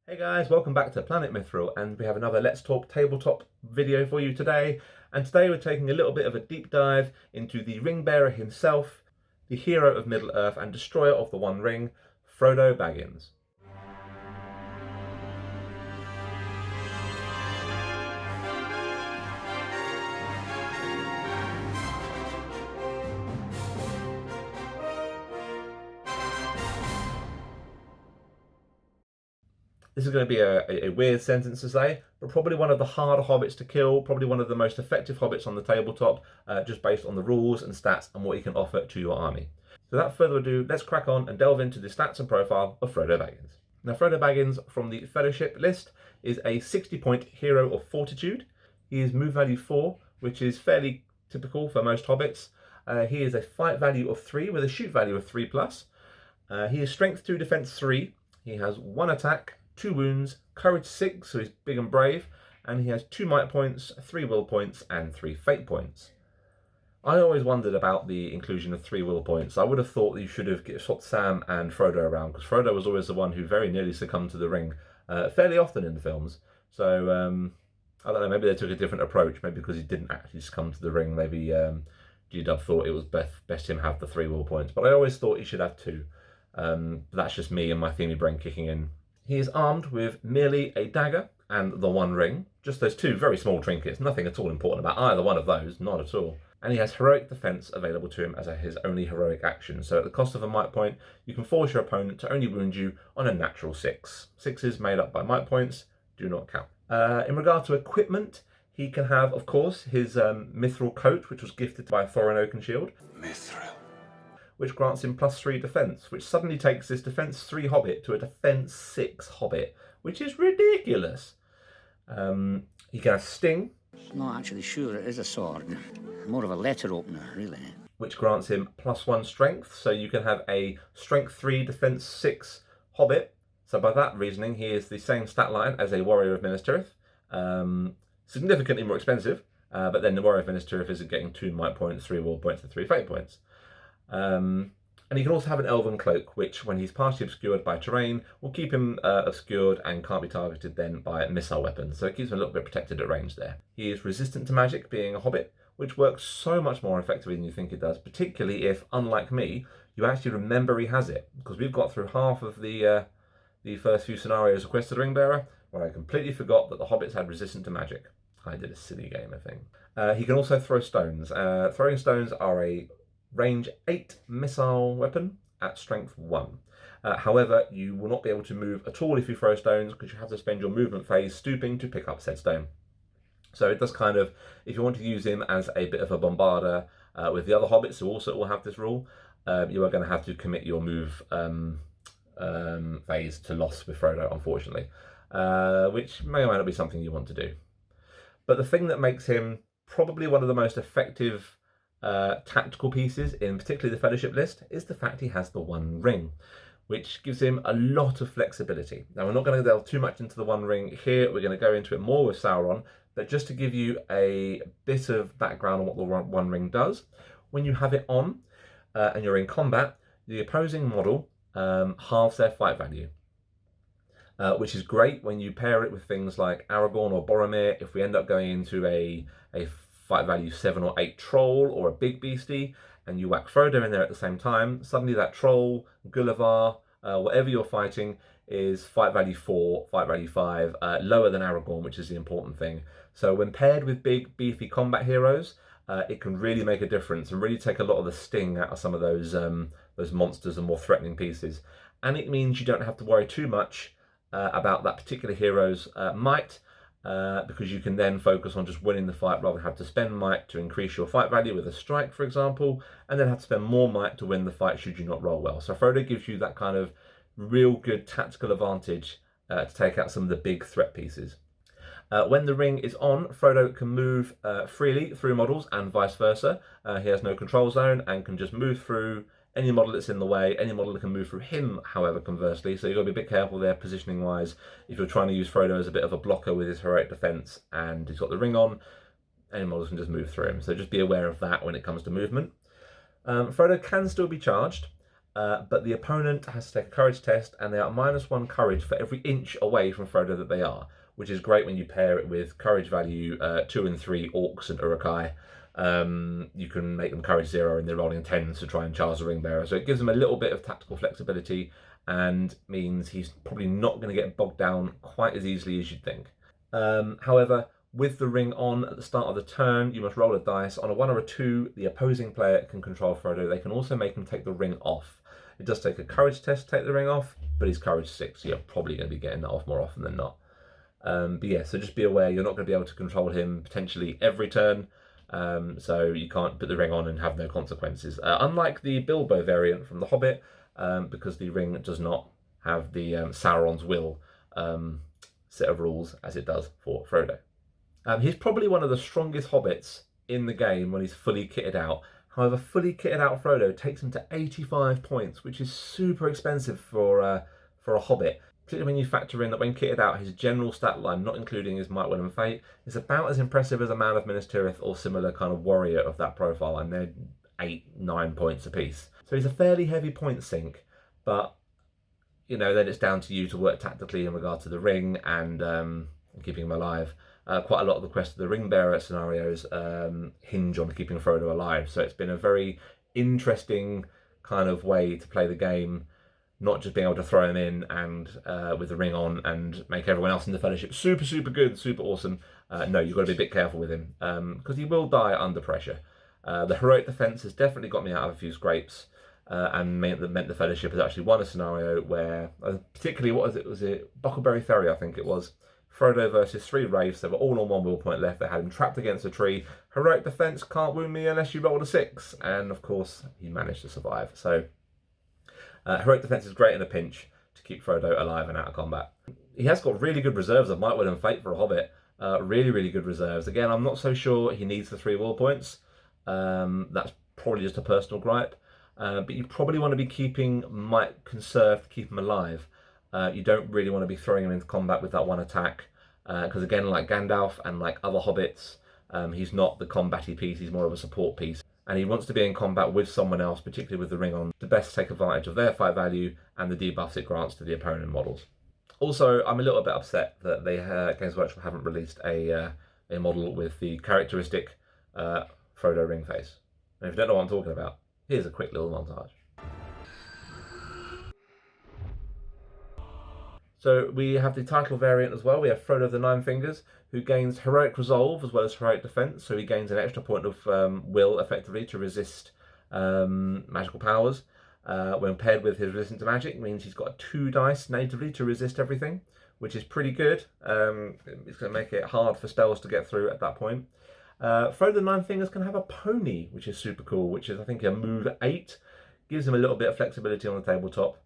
Hey guys, welcome back to Planet Mithril, and we have another Let's Talk Tabletop video for you today. And today we're taking a little bit of a deep dive into the ring bearer himself, the hero of Middle-earth and destroyer of the One Ring, Frodo Baggins. This is going to be a weird sentence to say, but probably one of the harder hobbits to kill, probably one of the most effective hobbits on the tabletop, just based on the rules and stats and what he can offer to your army. So without further ado, let's crack on and delve into the stats and profile of Frodo Baggins. Now, Frodo Baggins from the Fellowship list is a 60-point hero of Fortitude. He is move value 4, which is fairly typical for most hobbits. He is a fight value of 3 with a shoot value of 3+. He is strength 2, defense 3. He has 1 attack, 2 wounds, courage 6, so he's big and brave, and he has 2 might points, 3 will points, and 3 fate points. I always wondered about the inclusion of 3 will points. I would have thought that you should have swapped Sam and Frodo around, because Frodo was always the one who very nearly succumbed to the ring fairly often in the films. So I don't know, maybe they took a different approach, maybe because he didn't actually succumb to the ring. Maybe G-Dub thought it was best him have the 3 will points, but I always thought he should have 2. That's just me and my themey brain kicking in. He is armed with merely a dagger and the One Ring, just those 2 very small trinkets, nothing at all important about either one of those, not at all. And he has heroic defense available to him as his only heroic action, so at the cost of a might point, you can force your opponent to only wound you on a natural 6. 6s made up by might points do not count. In regard to equipment, he can have, of course, his mithril coat, which was gifted by Thorin Oakenshield. Mithril. Which grants him +3 defense, which suddenly takes this defense 3 hobbit to a defense 6 hobbit, which is ridiculous. He can have sting. Not actually sure it is a sword. More of a letter opener, really. Which grants him +1 strength, so you can have a strength 3, defense 6 hobbit. So by that reasoning, he is the same stat line as a warrior of Minas Tirith. Significantly more expensive, but then the warrior of Minas Tirith isn't getting 2 might points, 3 will points, and 3 fate points. And he can also have an elven cloak, which, when he's partially obscured by terrain, will keep him obscured and can't be targeted then by missile weapons. So it keeps him a little bit protected at range there. He is resistant to magic, being a hobbit, which works so much more effectively than you think it does, particularly if, unlike me, you actually remember he has it. Because we've got through half of the first few scenarios of Quest of the Ringbearer, where I completely forgot that the hobbits had resistance to magic. I did a silly game, I think. He can also throw stones. Throwing stones are a range 8 missile weapon at strength 1. However, you will not be able to move at all if you throw stones, because you have to spend your movement phase stooping to pick up said stone. So it does kind of, if you want to use him as a bit of a bombarder with the other hobbits who also will have this rule, you are going to have to commit your move phase to loss with Frodo, unfortunately, which may or may not be something you want to do. But the thing that makes him probably one of the most effective tactical pieces in particularly the Fellowship list is the fact he has the One Ring, which gives him a lot of flexibility. Now, we're not going to delve too much into the One Ring here. We're going to go into it more with Sauron, but just to give you a bit of background on what the One Ring does, when you have it on and you're in combat, the opposing model halves their fight value, which is great when you pair it with things like Aragorn or Boromir. If we end up going into a fight value 7 or 8 troll or a big beastie, and you whack Frodo in there at the same time, suddenly that troll, Gulliver, whatever you're fighting, is fight value 4, fight value 5, lower than Aragorn, which is the important thing. So when paired with big, beefy combat heroes, it can really make a difference and really take a lot of the sting out of some of those monsters and more threatening pieces. And it means you don't have to worry too much about that particular hero's might, because you can then focus on just winning the fight rather than have to spend might to increase your fight value with a strike, for example, and then have to spend more might to win the fight should you not roll well. So Frodo gives you that kind of real good tactical advantage to take out some of the big threat pieces. When the ring is on, Frodo can move freely through models and vice versa. He has no control zone and can just move through any model that's in the way. Any model that can move through him, however, conversely. So you've got to be a bit careful there positioning wise. If you're trying to use Frodo as a bit of a blocker with his heroic defense and he's got the ring on, any models can just move through him. So just be aware of that when it comes to movement. Frodo can still be charged. but the opponent has to take a courage test, and they are -1 courage for every inch away from Frodo that they are, which is great when you pair it with courage value 2 and 3 orcs and Uruk-hai. You can make them courage 0 and they're rolling 10s to try and charge the ring bearer. So it gives them a little bit of tactical flexibility and means he's probably not going to get bogged down quite as easily as you'd think. However, with the ring on at the start of the turn, you must roll a dice. On a 1 or a 2, the opposing player can control Frodo. They can also make him take the ring off. It does take a courage test to take the ring off, but he's courage 6, so you're probably going to be getting that off more often than not. But yeah, so just be aware you're not going to be able to control him potentially every turn, so you can't put the ring on and have no consequences. Unlike the Bilbo variant from The Hobbit, because the ring does not have the Sauron's Will set of rules as it does for Frodo. He's probably one of the strongest hobbits in the game when he's fully kitted out. However, fully kitted out Frodo takes him to 85 points, which is super expensive for a hobbit. Particularly when you factor in that when kitted out, his general stat line, not including his Might, Will and Fate, is about as impressive as a Man of Minas Tirith or similar kind of warrior of that profile, and they're 8-9 points apiece. So he's a fairly heavy point sink, but you know, then it's down to you to work tactically in regard to the ring and keeping him alive. Quite a lot of the Quest of the Ring Bearer scenarios hinge on keeping Frodo alive, so it's been a very interesting kind of way to play the game, not just being able to throw him in and with the ring on and make everyone else in the Fellowship super good, super awesome. No, you've got to be a bit careful with him because he will die under pressure. The heroic defense has definitely got me out of a few scrapes and meant the Fellowship has actually won a scenario where, particularly, was it Buckleberry Ferry, I think it was, Frodo versus 3 wraiths. They were all on 1 will point left. They had him trapped against a tree. Heroic defense can't wound me unless you rolled a 6. And of course, he managed to survive. So heroic defense is great in a pinch to keep Frodo alive and out of combat. He has got really good reserves of Might, Will and Fate for a hobbit. Really good reserves. Again, I'm not so sure he needs the 3 will points. That's probably just a personal gripe. But you probably want to be keeping Might conserved to keep him alive. You don't really want to be throwing him into combat with that 1 attack, because again, like Gandalf and like other hobbits, he's not the combatty piece, he's more of a support piece. And he wants to be in combat with someone else, particularly with the ring on, to best take advantage of their fight value and the debuffs it grants to the opponent models. Also, I'm a little bit upset that they Games Workshop haven't released a model with the characteristic Frodo ring face. And if you don't know what I'm talking about, here's a quick little montage. So we have the title variant as well. We have Frodo of the Nine Fingers, who gains heroic resolve as well as heroic defense. So he gains an extra point of will, effectively, to resist magical powers. When paired with his resistance to magic, means he's got 2 dice natively to resist everything, which is pretty good. It's going to make it hard for spells to get through at that point. Frodo of the Nine Fingers can have a pony, which is super cool, which is, I think, a move 8. Gives him a little bit of flexibility on the tabletop.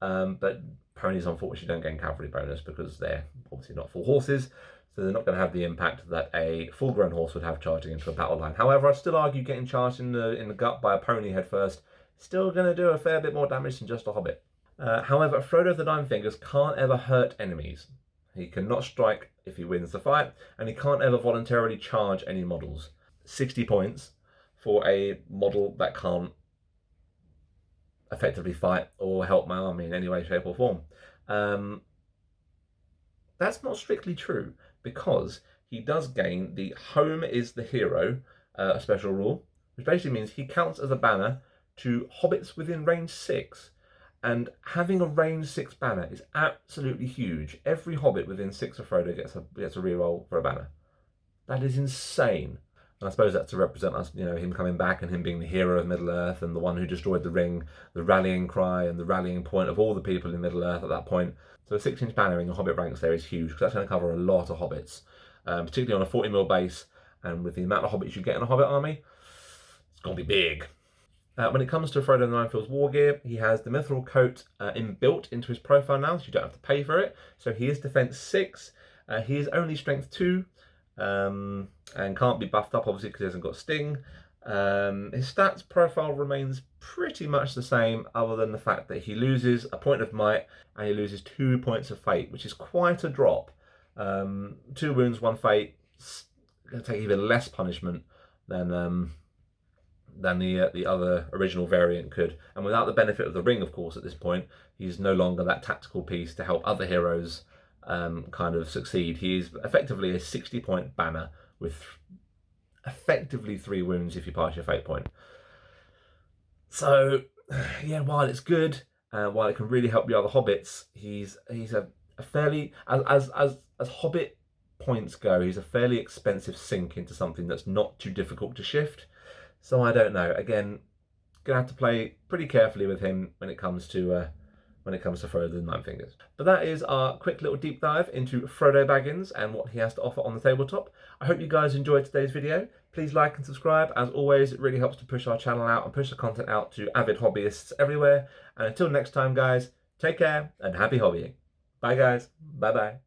But ponies unfortunately don't gain cavalry bonus because they're obviously not full horses, so they're not going to have the impact that a full-grown horse would have charging into a battle line. However, I'd still argue getting charged in the gut by a pony head first still going to do a fair bit more damage than just a hobbit. However, Frodo of the Nine Fingers can't ever hurt enemies. He cannot strike if he wins the fight, and he can't ever voluntarily charge any models. 60 points for a model that can't effectively fight or help my army in any way, shape or form. That's not strictly true, because he does gain the Home is the Hero special rule, which basically means he counts as a banner to hobbits within range 6. And having a range 6 banner is absolutely huge. Every hobbit within 6 of Frodo gets a reroll for a banner. That is insane. And I suppose that's to represent us, you know, him coming back and him being the hero of Middle-earth and the one who destroyed the ring, the rallying cry and the rallying point of all the people in Middle-earth at that point. So a 6-inch banner in your hobbit ranks there is huge, because that's going to cover a lot of hobbits, particularly on a 40mm base, and with the amount of hobbits you get in a hobbit army, it's going to be big. When it comes to Frodo the Ninefield's war gear, he has the Mithril coat inbuilt into his profile now, so you don't have to pay for it. So he is defense 6, he is only strength 2, and can't be buffed up obviously because he hasn't got sting. His stats profile remains pretty much the same, other than the fact that he loses a point of might and he loses 2 points of fate, which is quite a drop. 2 wounds, 1 fate, it's going to take even less punishment than than the other original variant could. And without the benefit of the ring, of course, at this point, he's no longer that tactical piece to help other heroes kind of succeed. He is effectively a 60-point banner with effectively 3 wounds if you pass your fate point. So, yeah, while it's good, while it can really help the other hobbits, he's a fairly, as hobbit points go, he's a fairly expensive sink into something that's not too difficult to shift. So I don't know. Again, gonna have to play pretty carefully with him when it comes to Frodo the Nine Fingers. But that is our quick little deep dive into Frodo Baggins and what he has to offer on the tabletop. I hope you guys enjoyed today's video. Please like and subscribe. As always, it really helps to push our channel out and push the content out to avid hobbyists everywhere. And until next time, guys, take care and happy hobbying. Bye, guys. Bye-bye.